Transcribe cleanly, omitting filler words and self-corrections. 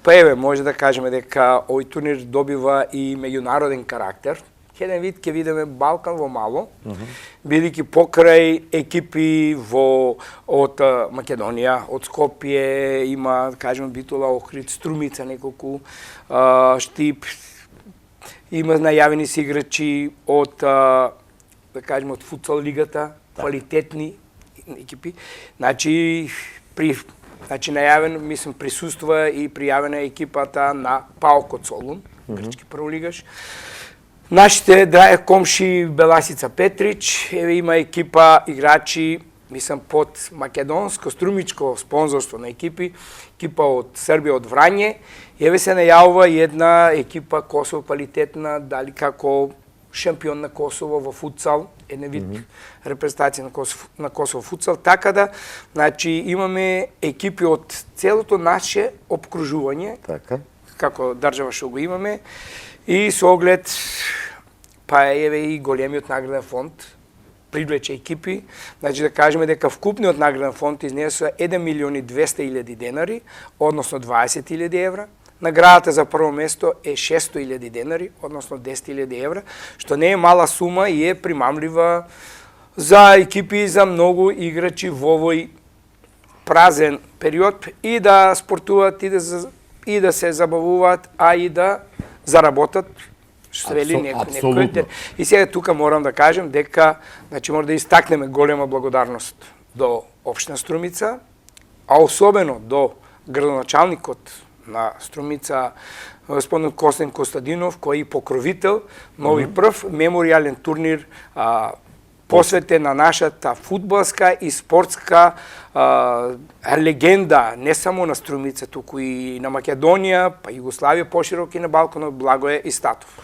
Па еве, може да кажеме дека овој турнир добива и меѓународен карактер. Еден вид ќе видиме Балкан во мало, бидејќи покрај екипи од Македонија, од Скопје, има, да кажеме, Битола, Охрид, Струмица, неколку, Штип, има најавени си играчи од, да кажеме, од футсал лигата, квалитетни екипи. Значи најавен, мислам, присуства и пријавена екипата на ПАОК од Солун, грчки прволигаш. Нашите драги комши Беласица Петрич, еве има екипа играчи, мислам, под македонско, струмичко спонзорство на екипа од Србија, од Врање. Еве се најавува една екипа Косово квалитетна, дали како шампион на Косово во футсал, еден вид репрезентација на Косово футсал, така да, значи, имаме екипи од целото наше обкружување, како држава што го имаме, и со оглед, па еве и големиот награден фонд, привлече екипи, значи да кажеме дека вкупниот награден фонд изнесува 1.200.000 денари, односно 20.000 евра. Наградата за прво место е 600.000 денари, односно 10.000 евра, што не е мала сума и е примамлива за екипи, за многу играчи во овој празен период и да спортуваат и да се забавуваат, а и да заработат, што се вели некој. И сега тука морам да кажем дека, значи, мора да истакнеме голема благодарност до општина Струмица, а особено до градоначалникот на Струмица, господин Костен Костадинов, кој е покровител на овој прв меморијален турнир посветен на нашата фудбалска и спортска легенда, не само на Струмица, туку и на Македонија, па Југославија пошироко и на Балканот, Благое и Статов.